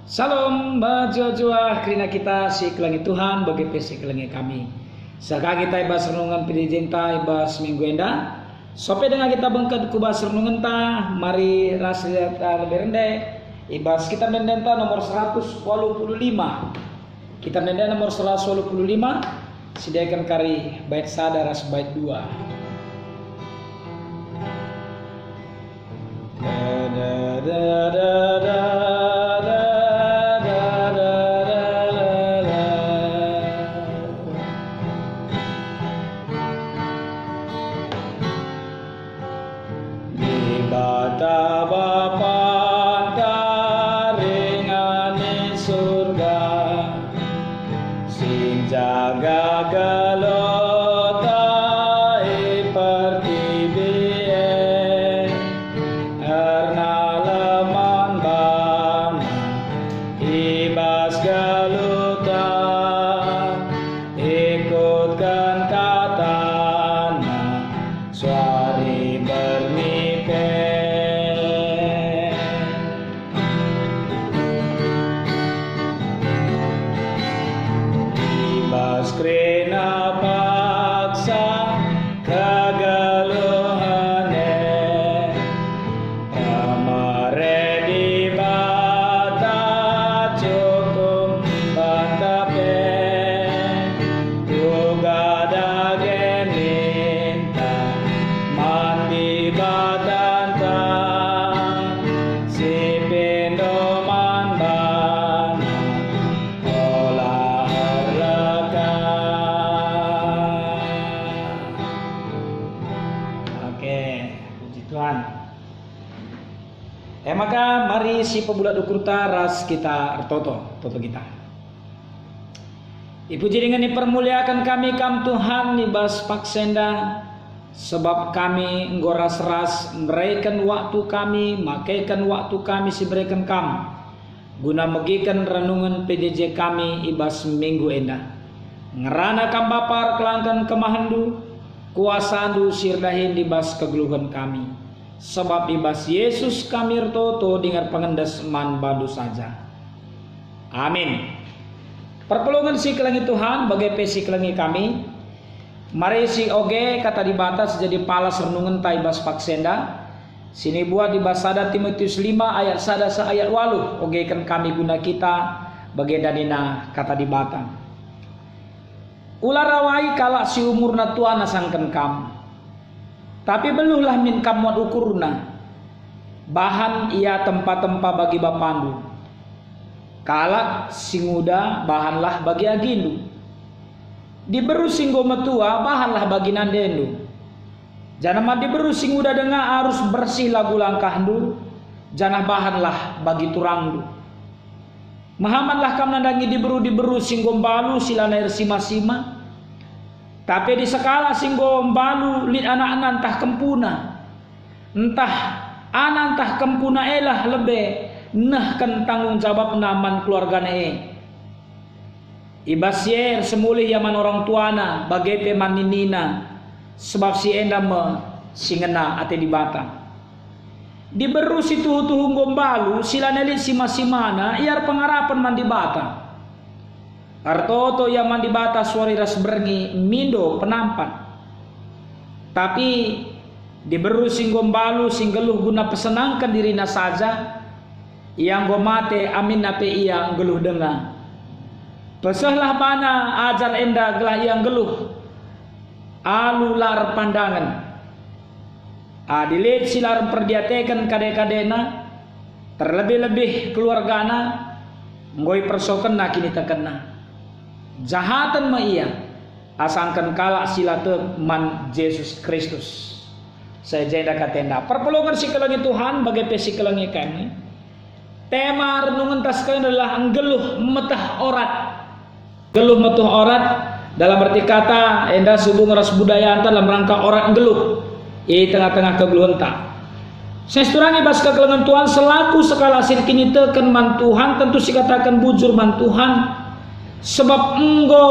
Salam bajua-jua kerina kita si kelangi Tuhan bagi pesi kelangi kami. Saka kita ibas renungan pidijenta ibas minggu enda. Sope dengan kita bengket kubas renungan ta, mari rasliata lebih rendah. Ibas kita mendenta nomor 185. Kita mendenta nomor 185. Sediakan kari bait sada ras bait 2. Bata Bapa karingane surga sing jaga galota pertibie erna leman bana ibas galuta ikutkan katana suari bermimpi Krena paksa kagaluhane amare di bata cukup bantape juga dagen minta mandi batanta si pendoman bana olah Tuhan. Maka mari si pebulat dukurta ras kita toto kita. Ipuji dengan dipermuliakan kami kam Tuhan nibas paksenda sebab kami nggoras ras meraikan waktu kami makaikan waktu kami si berikan kam guna megikan renungan PJJ kami ibas minggu enda ngerana kam bapar kelangkan kemahandu kuasandu sirdahin dibas kegeluhan kami sebab ibas Yesus kami toto dengar pengendas man badu saja. Amin. Perpelongan si kelangi Tuhan bagai pesi kelangi kami. Mari si oge kata dibatas jadi palas renungan ta ibas paksenda. Sini buat dibas sada Timotius 5 ayat sada sa ayat 8 oge kan kami guna kita bagai danina kata dibata. Ular rawai kalak si umurna tuana sangken kam. Tapi beluhlah min kamot ukurna bahan ia tempat-tempat bagi bapandu kalak singuda bahanlah bagi agindu diberu singgo metua bahanlah bagi nandendu janama diberu singuda dengar harus bersih lagu langkahdu janah bahanlah bagi turangdu mahamanlah kam nandangi diberu singgo balu silanair sima-sima tapi di sekala singgo balu lid anak-anak entah kempuna entah anak entah kempuna elah lebih nah kan tanggung jawab naman keluargana ibasyer semulih yaman orang tuana bagai pemaninina sebab si enda me singena ate di bata diberu si tuhu gombalu silaneli sima-simana iar pengarapan man di bata artoto yang mandi batas suari ras berngi mindo penampan tapi diberu singgombalu singgeluh guna pesenangkan dirina saja yang gomate amin nape ia geluh dengar pesahlah bana ajar enda gelah yang geluh alular pandangan adilit silar perdiatekan kade-kadena terlebih-lebih keluargana ngoi persoken na kini tekena jahatan ma iya asangkan kalak silate man Yesus Kristus saya jenda katenda perpelongan si kelangi Tuhan bagai pesi kelangi kami tema renungan taskan adalah geluh metah orat geluh metah orat dalam arti kata enda subung ras budaya dalam rangka orat geluh i tengah-tengah kegeluhan tak saya seturangi bas kekelangan Tuhan selaku sekala sirkini teken man Tuhan tentu si katakan bujur man Tuhan sebab enggo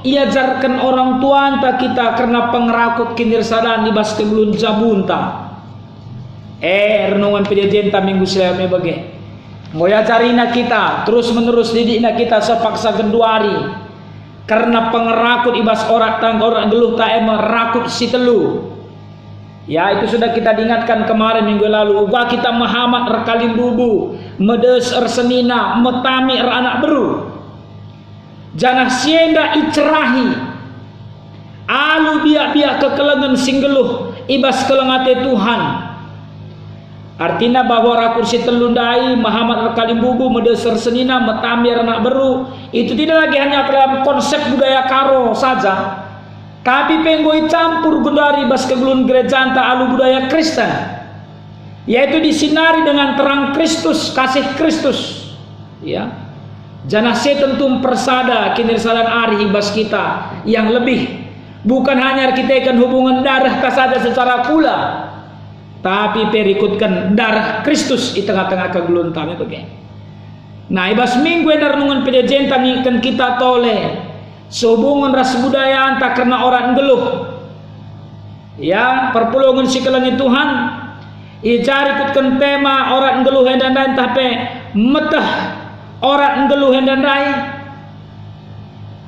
iajarkan orang tua anta kita karena pengerakut kinir sadan di bas kegelun jabunta renungan pediajenta minggu selama bagai Ngoya carina kita, terus menerus didikna kita sepaksa genduari. Karena pengerakut ibas orang geluh tak merakut si telu. Ya, itu sudah kita diingatkan kemarin minggu lalu. Uga kita Muhammad rekalim bubu, medes ersenina, metami anak beru. Janah sienda icerahi. Alu biak-biak kekelengan singgeluh ibas kelengate Tuhan. Artinya bahwa rakur si telundai Muhammad rekalim bubu, medes ersenina, metami anak beru. Itu tidak lagi hanya dalam konsep budaya karo saja, tapi penggoi campur gundari bas kegelun gereja anta alu budaya Kristen, yaitu disinari dengan terang Kristus, kasih Kristus. Ya, janah setentum persada kini sadan ari bas kita yang lebih, bukan hanya kita ikan hubungan darah kasada secara pula, tapi perikutkan darah Kristus di tengah-tengah kegelun kami begini. Nah, ibas minggu yang renungan pedejenta ikan kita tole sehubungan ras budaya anta karena orang geluh. Ya, perpulungan si kelengi Tuhan ijari ikutkan tema orang geluh dan lain tapi metah orang geluh dan lain.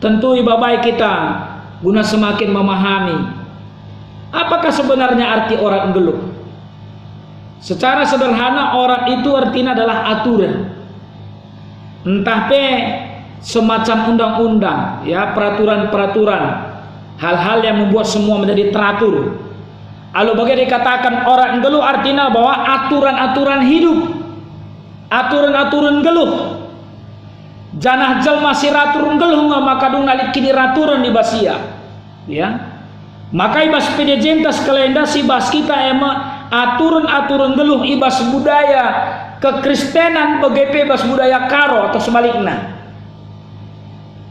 Tentu ibabai kita guna semakin memahami apakah sebenarnya arti orang geluh. Secara sederhana orang itu artinya adalah aturan. Entah semacam undang-undang, ya, peraturan-peraturan, hal-hal yang membuat semua menjadi teratur. Lalu bagaimana dikatakan orang geluh artinya bahwa aturan-aturan hidup, aturan-aturan geluh. Janah jelma si raturun geluh maka dung nalik kini raturan di basia. Ya. Maka ibas pedejentas kelenda si bas kita aturan-aturan geluh ibas budaya kekristenan begitu ibas budaya karo atau sebaliknya.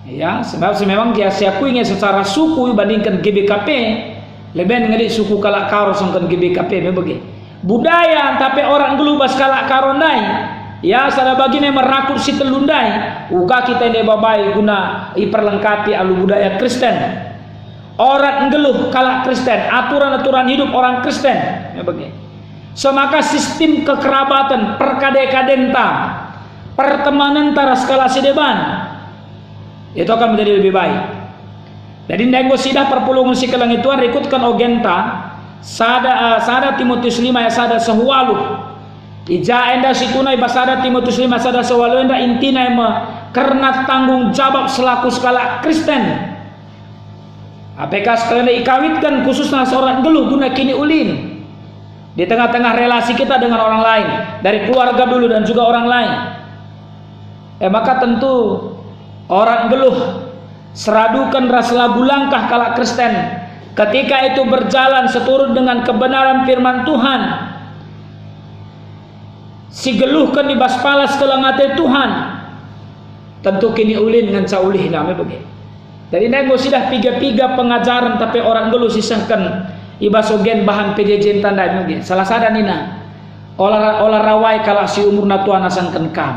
Ya, sebab memang dia siakuinya secara suku dibandingkan GBKP lebih ngedi suku kalak karo sangkan GBKP begitu. Budaya tapi orang geluh bas kalak karo nai. Ya, sada bagi merakut si telundai. Uga kita ini babai guna iperlengkapi alu budaya Kristen. Orang geluh kalak Kristen, aturan-aturan hidup orang Kristen. Ya begitu. So maka sistem kekerabatan, perkadekadenta, pertemanan antara skala sideban itu akan menjadi lebih baik. Jadi nego sidah perpulungan si kelang itu ikutkan ogenta sada Timotius 5 ya sada sehualu. Ija enda situna ibasada Timotius 5 sada sehualu enda intina karena tanggung jawab selaku skala Kristen. Apakah sekalian ikawitkan khususnya seorang geluh guna kini ulin di tengah-tengah relasi kita dengan orang lain, dari keluarga dulu dan juga orang lain. Maka tentu orang geluh seradukan ras lagu langkah kalak Kristen ketika itu berjalan seturut dengan kebenaran firman Tuhan. Si geluhkan di baspalas kelangate Tuhan. Tentu kini ulin dengan caulih nama begitu. Jadi nego sudah piga-piga pengajaran tapi orang geluh sisahkan ibas ogen bahan PJJ tanda mungkin salah sada nina olah rawai kalau si umur natuan asangkan kam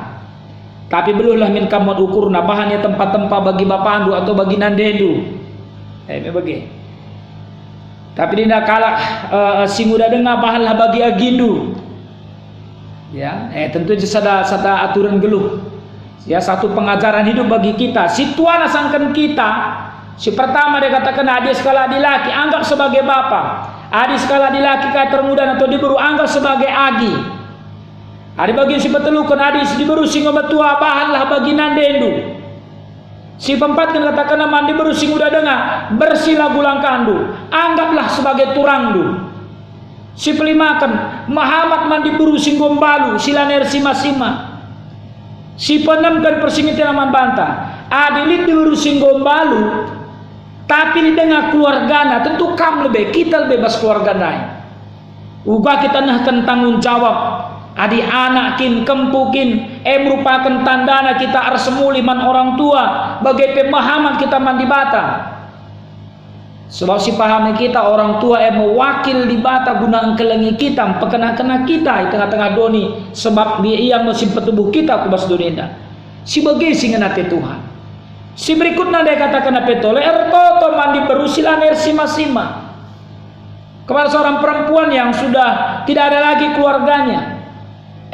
tapi beluhlah min kamot ukur na bahannya tempat-tempat bagi bapandu atau bagi nandendu bagi tapi dina kalak si muda dengar bahanlah bagi agindu ya tentu sada aturan geluh ya satu pengajaran hidup bagi kita si tuan asangkan kita. Si pertama dia katakan adik skala laki anggap sebagai bapa, adik skala laki kaya termuda atau diburu anggap sebagai agi. Adik bagi si petelukan adik si diburu singo betua bahanlah bagi nandendu. Si pempat kan katakan nama diburu singo udah dengar bersila bulang kandu, anggaplah sebagai turangdu. Si pelimakan Muhammad mandi buru singgombalu silaner sima-sima. Si penem kan persingitan aman bantah. Adilit diburu singgombalu. Tapi di tengah keluargana tentu kam lebih kita lebih bebas keluarga lain. Uga kita nahkan tanggung jawab. Adi anak kin kempukin merupakan tandana kita arsemuli man orang tua bagai pemahaman kita mandi bata. Sebab si pahami kita orang tua mewakil di bata guna kelengi kita pekena-kena kita di tengah-tengah doni sebab dia mesin petubuh kita kubas dunia. Si bagai singenate Tuhan. Si berikutnya dia katakan apa itu? Ertoto mandi berusilan sima-sima kepada seorang perempuan yang sudah tidak ada lagi keluarganya.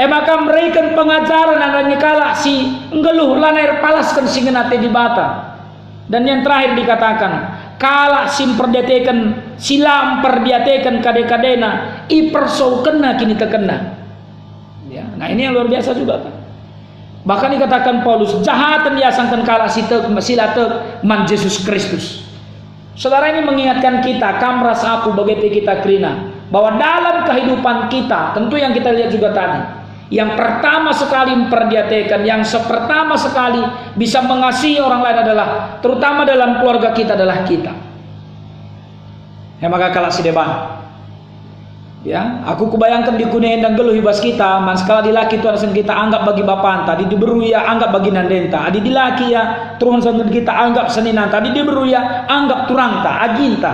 maka mereka pengajaran adanya kala si nggeluh lanair palaskan si ngenate di bata. Dan yang terakhir dikatakan kala sim perdiatekan silam perdiatekan kade-kadena ipersau kena kini terkena. Ya, nah ini yang luar biasa juga kan. Bahkan dikatakan Paulus jahatan diasangkan kala silatek man Yesus Kristus. Saudara, ini mengingatkan kita kamras aku bagi kita krina bahwa dalam kehidupan kita tentu yang kita lihat juga tadi, yang pertama sekali memperdiatekan, yang pertama sekali bisa mengasihi orang lain adalah terutama dalam keluarga kita adalah kita. Ya maka kala si deban. Ya, aku kebayangkan di kunen dan geluh hibas kita, man skala di laki tuan sen kita anggap bagi bapanta, di diberu ya anggap bagi nandenta, adi di laki ya turun sen kita anggap seninanta, di diberu ya anggap turangta, aginta.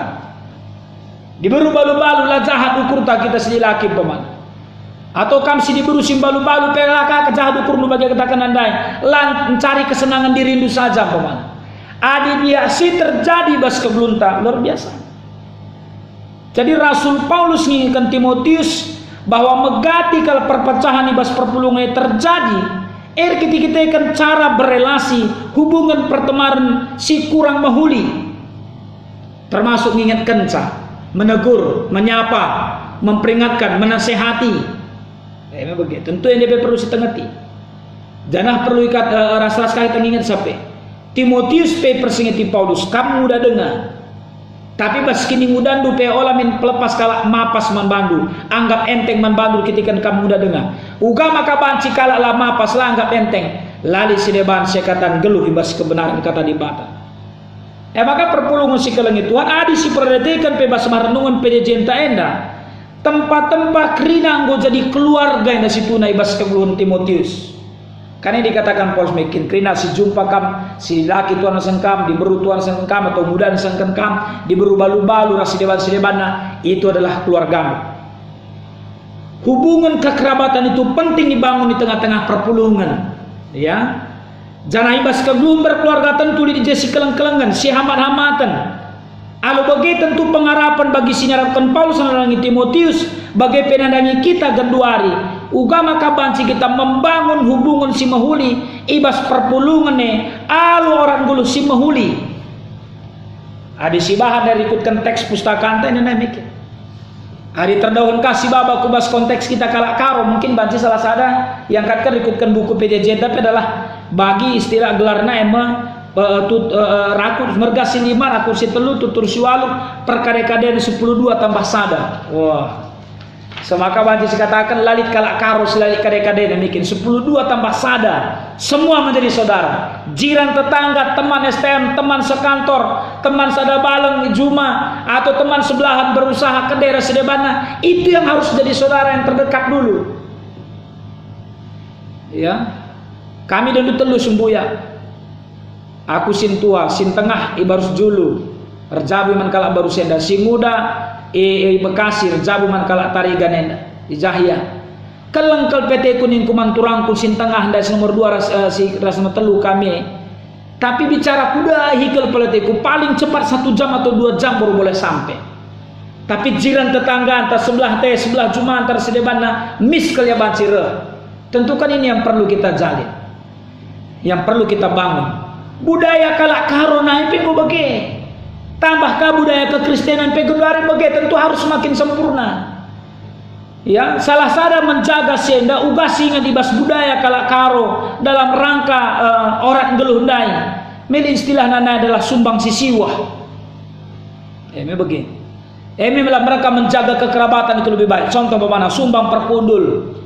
Diberu balu-balu lah jahat ukur tak kita sedi laki paman. Atau kam si diberu sim balu-balu pelaka kejahat ukur nu bagi katakan andai, lan mencari kesenangan dirindu saja paman. Adi dia si terjadi bas keblunta luar biasa. Jadi Rasul Paulus mengingatkan Timotius bahwa megati kalau perpecahan ibas perpulungan terjadi, ketika kan cara berelasi hubungan pertemanan si kurang mahuli, termasuk mengingatkan menegur, menyapa, memperingatkan, menasehati. Begitu. Tentu yang dia perlu setengati. Jangan perlu ikat rasa sekali mengingat sampai Timotius pe persingati Paulus, kamu udah dengar. Tapi bas kini ngudandu pe olamin pelepas kala mapas man bandu, anggap enteng man bandu ketika kamu udah dengar. Uga maka banci kala lah mapas lah anggap enteng. Lali sideban sekatan geluh ibas kebenaran kata di bata. Maka perpulungan si kelengi Tuhan adi si perdetekan pe bas marenungan pe jenta enda. Tempat-tempat krina anggo jadi keluarga yang si tunai ibas kegeluhan Timotius. Karena dikatakan Paulus makin krina si jumpa kam si laki tuan sengkam diberu tuan sengkam atau muda sengkam kam diberu balu-balu rasi dewan itu adalah keluargamu. Hubungan kekerabatan itu penting dibangun di tengah-tengah perpulungan, ya. Jangan ibas kegelum berkeluarga tentu di jesi keleng-kelengan si hamat-hamatan. Alu bagi tentu pengharapan bagi sinarapkan Paulus melalui Timotius bagi penandangi kita genduari uga maka banci kita membangun hubungan si mahuli ibas perpulungan alu orang gulu si mahuli ada si bahan dari ikutkan teks pustaka ante ini mikir hari terdahun kasih baba kubas konteks kita kalak karo mungkin banci salah sada yang katkan ikutkan buku PJJ tapi adalah bagi istilah gelarna rakus mergasi 5 rakus si telu tutur si walu perkade-kaden 10-2 tambah sada. Wah semaka banci dikatakan lalit kalak karus lalit kade-kaden bikin 10-2 tambah sada. Semua menjadi saudara, jiran tetangga, teman STM, teman sekantor, teman sada baleng juma atau teman sebelahan berusaha ke daerah sedebana, itu yang harus jadi saudara yang terdekat dulu. Ya, kami dulu telu sembuya. Aku sin tua, sin tengah ibarus julu. Rejabu man kalak baru senda, si muda Bekasi rejabu man kalak tarigan enda di Jahia. Kelengkel PT kuning kumanturangku sin tengah dan nomor 2 si rasma telu kami. Tapi bicara kuda hikel peletiku paling cepat 1 jam atau 2 jam baru boleh sampai. Tapi jiran tetangga antar sebelah sebelah cuma antar sedebana miskel ya bancire. Tentu kan ini yang perlu kita jalin. Yang perlu kita bangun. Budaya kalak karo naik pego bage. Tambahkah budaya kekristenan pego dari bage tentu harus semakin sempurna. Ya, salah sada menjaga senda uga singa dibas budaya kalak karo dalam rangka orang geluh ndai. Meli istilah nana adalah sumbang sisiwah. Begini. Mereka menjaga kekerabatan itu lebih baik. Contoh bagaimana sumbang perpundul.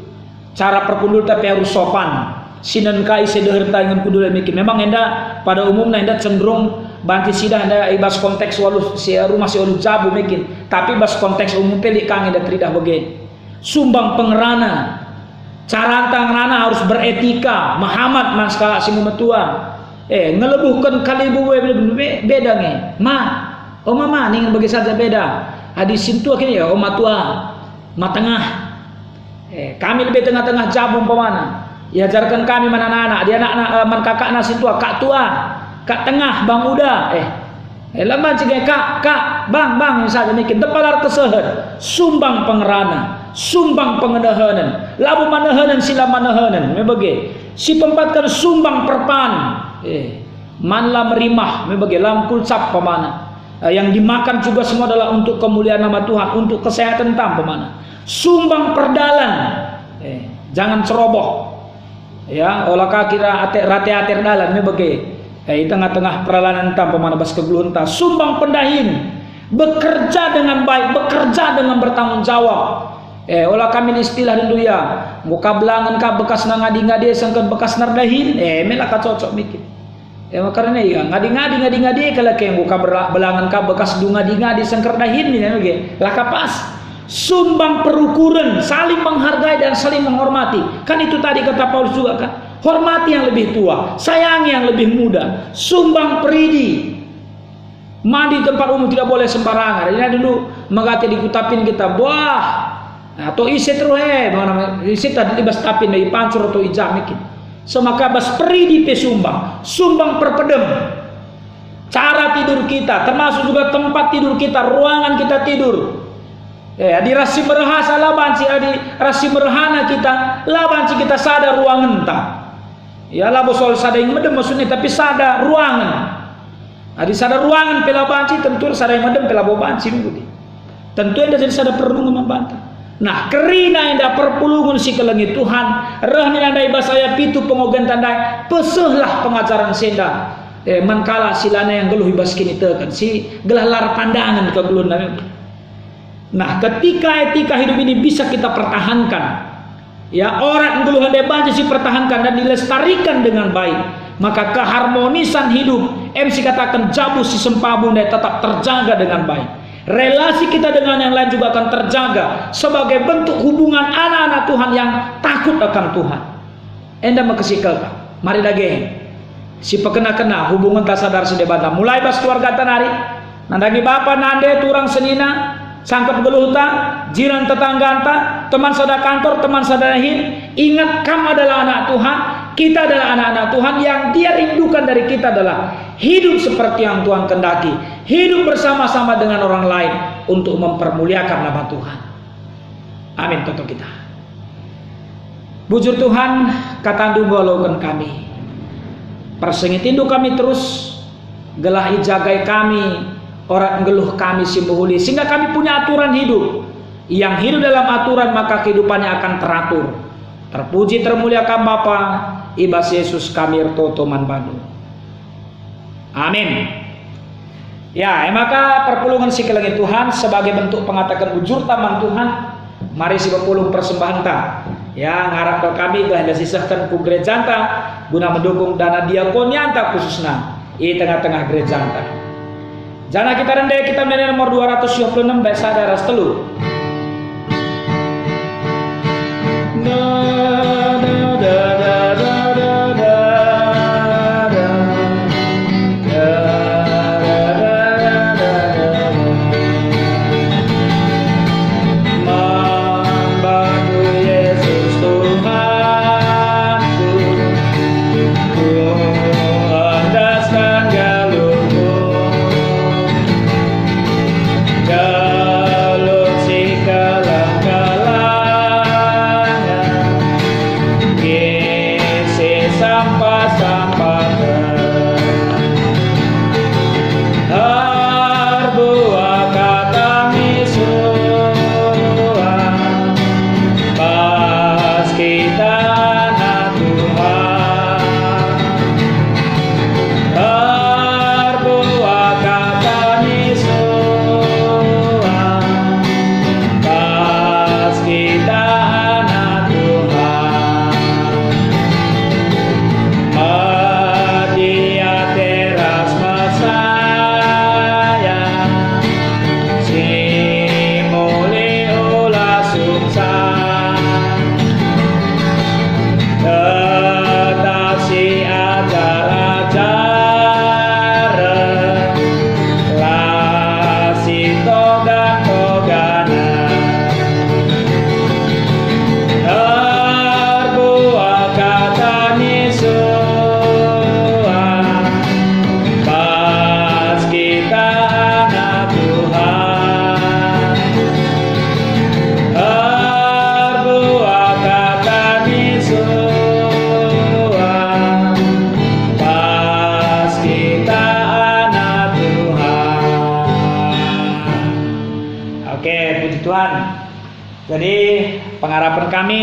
Cara perpundul tapi harus sopan. Sinan kai sederhana dengan kudul mikir. Memang enda pada umumnya enda cenderung banti sidah enda ibas konteks walu si rumah si walu jabu mikir. Tapi bas konteks umum pelik kang enda tridah bagai sumbang pengerana. Cara tangrana harus beretika. Muhammad man skala si mumetua. Ngelebuhkan kalibu beda nge. Oh mama nih bagi saja beda. Hadis sintua kini ya oma tua, ma tengah. Kami lebih tengah-tengah jabu pemana. Diajarkan kami mana anak dia anak man kakak nasi tua kak tua kak tengah bang muda lamban cige kak bang misalnya mikir depalar teseher sumbang pengerana sumbang pengenahanan labu manahanan sila manahanan mebage si pempatkan sumbang perpan manla merimah mebage lam kulcap pemana yang dimakan juga semua adalah untuk kemuliaan nama Tuhan, untuk kesehatan tam pemana sumbang perdalan jangan ceroboh ya olah kira rate-ater dalan mebage di tengah-tengah peralanan tam pemana bas keguluhan ta sumbang pendahin bekerja dengan baik, bekerja dengan bertanggung jawab. Olah kami istilah dulu ya, muka belangan ka bekas ngadi-ngadi sangkan bekas nardahin, melaka cocok mikir. Karena ya ngadi-ngadi kalau kayak muka belangan ka bekas ngadi-ngadi sangkan dahin ni oke, laka pas. Sumbang perukuran, saling menghargai dan saling menghormati. Kan itu tadi kata Paulus juga kan, hormati yang lebih tua, sayangi yang lebih muda. Sumbang peridi. Mandi tempat umum tidak boleh sembarangan. Ini dulu mengati dikutapin kita, wah, atau isi terus isi tadi libas tapin dari pancur atau ijam mikir. Semaka bas peri di sumbang perpedem. Cara tidur kita, termasuk juga tempat tidur kita, ruangan kita tidur. Di rasi merahasa labanci, di rasi merahana kita, labanci kita sadar ruangan tak. Ya lah bosol sadar yang medem maksudnya, tapi sadar ruangan. Di sadar ruangan pela banci tentu sadar yang medem pela banci begitu. Tentu yang jadi sadar perlu membantah. Nah, kerina yang dah perpulungan si kelengi Tuhan, rahni anda ibasaya pitu pengogan tandai, pesehlah pengajaran senda. Mankala silana yang geluh ibas kini tekan si gelar pandangan ke geluh nami. Nah, ketika etika hidup ini bisa kita pertahankan, ya orang geluh anda banci si pertahankan dan dilestarikan dengan baik. Maka keharmonisan hidup MC katakan jabu si sempabun tetap terjaga dengan baik. Relasi kita dengan yang lain juga akan terjaga sebagai bentuk hubungan anak-anak Tuhan yang takut akan Tuhan. Enda makasikel tak? Mari daging. Si pekena-kena hubungan tak sadar sedebata. Mulai pas keluarga tanari. Nandagi bapa nande turang senina. Sangkap geluhta, jiran tetangganta, teman saudara kantor, teman saudara hin. Ingat kamu adalah anak Tuhan. Kita adalah anak-anak Tuhan yang dia rindukan dari kita adalah hidup seperti yang Tuhan kendaki. Hidup bersama-sama dengan orang lain untuk mempermuliakan nama Tuhan. Amin toto kita. Bujur Tuhan katandu golongan kami. Persengitindu kami terus gelah ijagai kami orang geluh kami simbuhuli sehingga kami punya aturan hidup. Yang hidup dalam aturan maka kehidupannya akan teratur. Terpuji termuliakan Bapa ibas Yesus kami ertoto manbadu. Amin. Ya, maka perpulungan si kelengi Tuhan sebagai bentuk pengatakan bujur taman Tuhan. Mari si perpulung persembahan ta. Ya, ngarap ke kami dah disisahkan ku gereja ta guna mendukung dana diakonia ta khususnya di tengah-tengah gereja ta. Jana kita rendah kita menilai nomor 226 baik sadar telu. Jalur si Jadi pengharapan kami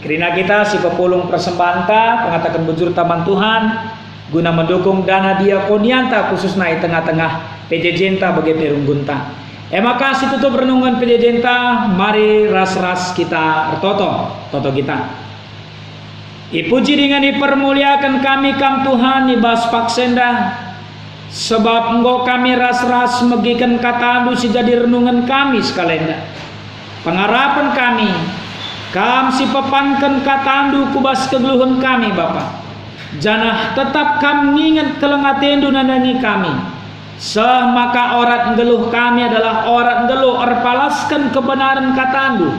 kirina kita si pepulung persembahan ta pengatakan bujur taman Tuhan guna mendukung dana diakonianta khususnya di tengah-tengah PJJ ta bagi perunggunta. Makasih tutup renungan PJJ ta, mari ras-ras kita toto kita. Ipuji dengan dipermuliakan kami kam Tuhan ibas paksenda sebab engkau kami ras-ras megikan katandu si jadi renungan kami sekalenda. Pengharapan kami kam si pepankan katandu kubas kegeluhan kami Bapa. Janah tetap kam ngingat kelengatendu nandangi kami. Maka orat ngeluh kami adalah orat ngeluh erpalaskan kebenaran katandu.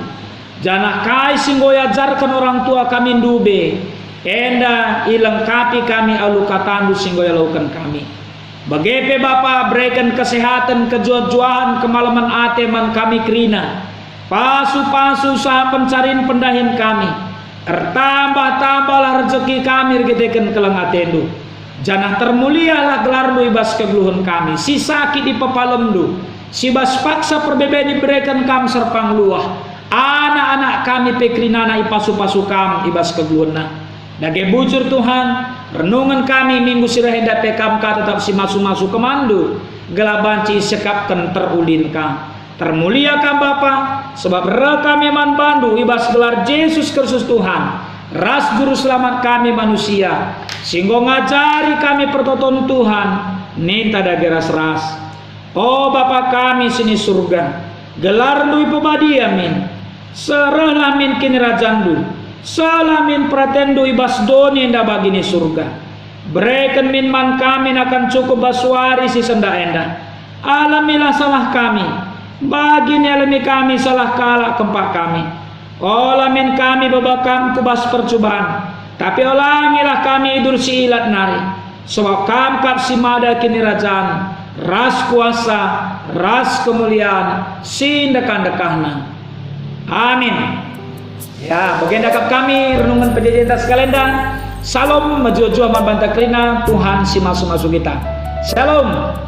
Janah kai singgo ajarkan orang tua kami dube. Enda ilengkapi kami alu katandu singgo lakukan kami. Bagepe Bapa berikan kesehatan kejujuan kemalaman ateman kami kerina. Pasu-pasu sah pencarian pendahin kami. Tambah-tambahlah rezeki kami regedeken kelengatendu. Janah termulialah gelardu ibas kegeluhan kami. Si sakit di pepalemdu. Si bas paksa perbeben diberikan kam serpang luah. Anak-anak kami pekrinana ipasu-pasu kam ibas kegeluhan. Dage bujur Tuhan. Renungan kami minggu sirah hendak pekam ka tetap si masu-masu kemandu. Gelabanci sekapkan terulin ka. Termuliakan Bapa sebab kami man bandu ibas gelar Yesus Kristus Tuhan ras juru selamat kami manusia singgo ngajari kami pertoton Tuhan ninta dage ras-ras. Oh Bapa kami sini surga gelar du ipobadi amin serahlah min kini rajandu salamin pratendu ibas doni enda bagini surga berikan min man kami akan cukup baswari si senda enda alamilah salah kami bagi alami kami salah kalah kempak kami. Olamin kami babakam kubas percobaan. Tapi olangilah kami idur si ilat nari. Sebab kamkap si mada kini rajaan. Ras kuasa, ras kemuliaan, sindekan-dekahna. Amin. Ya, bagian dakap kami renungan PJJ sekalenda. Salam maju-maju aman bantakrina Tuhan si masuk-masuk kita. Shalom.